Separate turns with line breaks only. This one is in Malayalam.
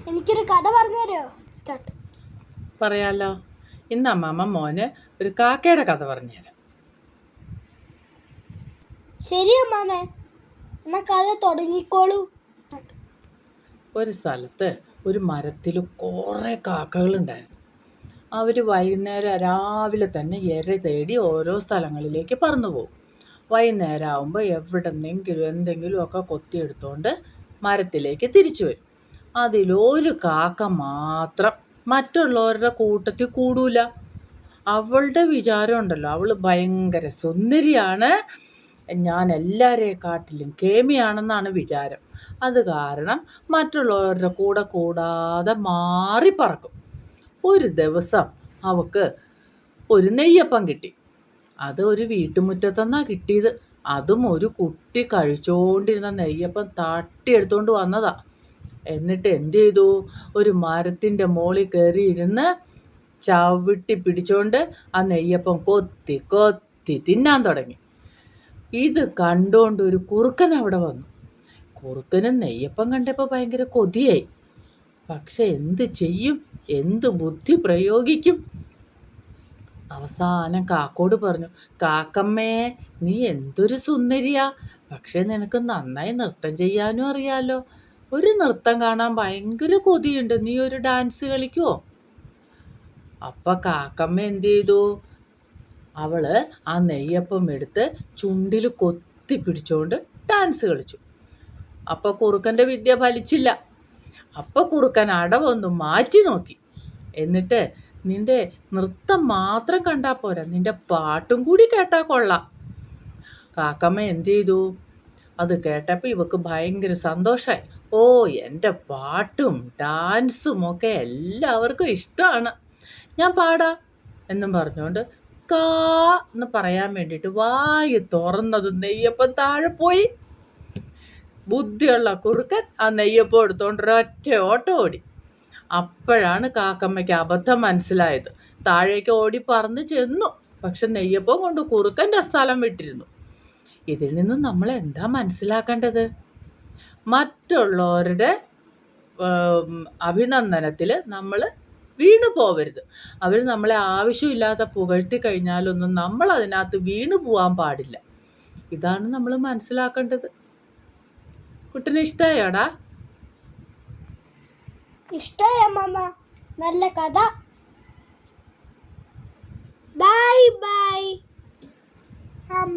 എനിക്കൊരു കഥ പറഞ്ഞു തരുമോ? സ്റ്റാർട്ട്.
പറയാലോ. ഇന്ന് അമ്മാമ്മ മോന് ഒരു കാക്കയുടെ കഥ പറഞ്ഞുതരാം.
ശരി അമ്മാമേ, എന്നാ കഥ തുടങ്ങിക്കോളൂ.
ഒരു സ്ഥലത്ത് ഒരു മരത്തിൽ കുറേ കാക്കകളുണ്ടായിരുന്നു. അവർ വൈകുന്നേരം രാവിലെ തന്നെ ഇര തേടി ഓരോ സ്ഥലങ്ങളിലേക്ക് പറന്നു പോകും. വൈകുന്നേരം ആകുമ്പോൾ എവിടെന്നെങ്കിലും എന്തെങ്കിലുമൊക്കെ കൊത്തിയെടുത്തുകൊണ്ട് മരത്തിലേക്ക് തിരിച്ചു വരും. അതിലൊരു കാക്ക മാത്രം മറ്റുള്ളവരുടെ കൂട്ടത്തിൽ കൂടൂല. അവളുടെ വിചാരം ഉണ്ടല്ലോ, അവൾ ഭയങ്കര സുന്ദരിയാണ്, ഞാൻ എല്ലാവരെക്കാട്ടിലും കേമിയാണെന്നാണ് വിചാരം. അത് കാരണം മറ്റുള്ളവരുടെ കൂടെ കൂടാതെ മാറി പറക്കും. ഒരു ദിവസം അവൾക്ക് ഒരു നെയ്യപ്പം കിട്ടി. അത് ഒരു വീട്ടുമുറ്റത്തുനിന്നാണ് കിട്ടിയത്. അതും ഒരു കുട്ടി കഴിച്ചുകൊണ്ടിരുന്ന നെയ്യപ്പം തട്ടിയെടുത്തുകൊണ്ട് വന്നതാ. എന്നിട്ട് എന്ത് ചെയ്തു? ഒരു മരത്തിൻ്റെ മുകളിൽ കയറി ഇരുന്ന് ചവിട്ടി പിടിച്ചോണ്ട് ആ നെയ്യപ്പം കൊത്തി കൊത്തി തിന്നാൻ തുടങ്ങി. ഇത് കണ്ടുകൊണ്ട് ഒരു കുറുക്കൻ അവിടെ വന്നു. കുറുക്കന് നെയ്യപ്പം കണ്ടപ്പോൾ ഭയങ്കര കൊതിയായി. പക്ഷെ എന്ത് ചെയ്യും? എന്ത് ബുദ്ധി പ്രയോഗിക്കും? അവസാനം കാക്കോട് പറഞ്ഞു, കാക്കമ്മേ, നീ എന്തൊരു സുന്ദരിയാ, പക്ഷെ നിനക്ക് നന്നായി നൃത്തം ചെയ്യാനും അറിയാലോ. ഒരു നൃത്തം കാണാൻ ഭയങ്കര കൊതിയുണ്ട്, നീ ഒരു ഡാൻസ് കളിക്കുമോ? അപ്പം കാക്കമ്മ എന്ത് ചെയ്തു? അവള് ആ നെയ്യപ്പം എടുത്ത് ചുണ്ടിൽ കൊത്തി പിടിച്ചോണ്ട് ഡാൻസ് കളിച്ചു. അപ്പോൾ കുറുക്കൻ്റെ വിദ്യ ഫലിച്ചില്ല. അപ്പോൾ കുറുക്കൻ അടവൊന്ന് മാറ്റി നോക്കി. എന്നിട്ട്, നിന്റെ നൃത്തം മാത്രം കണ്ടാൽ പോരാ, നിന്റെ പാട്ടും കൂടി കേട്ടാൽ കൊള്ളാം. കാക്കമ്മ എന്ത് ചെയ്തു? അത് കേട്ടപ്പോൾ ഇവക്ക് ഭയങ്കര സന്തോഷമായി. ഓ, എൻ്റെ പാട്ടും ഡാൻസും ഒക്കെ എല്ലാവർക്കും ഇഷ്ടമാണ്, ഞാൻ പാടാം എന്നും പറഞ്ഞുകൊണ്ട് കാ എന്ന് പറയാൻ വേണ്ടിയിട്ട് വായി തുറന്നത് നെയ്യപ്പം താഴെ പോയി. ബുദ്ധിയുള്ള കുറുക്കൻ ആ നെയ്യപ്പം എടുത്തുകൊണ്ട് ഒരൊറ്റ ഓട്ടം ഓടി. അപ്പോഴാണ് കാക്കമ്മയ്ക്ക് അബദ്ധം മനസ്സിലായത്. താഴേക്ക് ഓടി പറന്ന് ചെന്നു. പക്ഷെ നെയ്യപ്പം കൊണ്ട് കുറുക്കൻ്റെ സ്ഥലം വിട്ടിരുന്നു. ഇതിൽ നിന്ന് നമ്മൾ എന്താ മനസ്സിലാക്കേണ്ടത്? മറ്റുള്ളവരുടെ അഭിനന്ദനത്തിൽ നമ്മൾ വീണു പോവരുത്. അവർ നമ്മളെ ആവശ്യമില്ലാതെ പുകഴ്ത്തി കഴിഞ്ഞാലൊന്നും നമ്മൾ അതിനകത്ത് വീണു പോകാൻ പാടില്ല. ഇതാണ് നമ്മൾ മനസ്സിലാക്കേണ്ടത്. കുട്ടന് ഇഷ്ടമായോടാ?
ഇഷ്ടമായി അമ്മമ്മ, നല്ല കഥ. ബൈ ബൈ അമ്മ.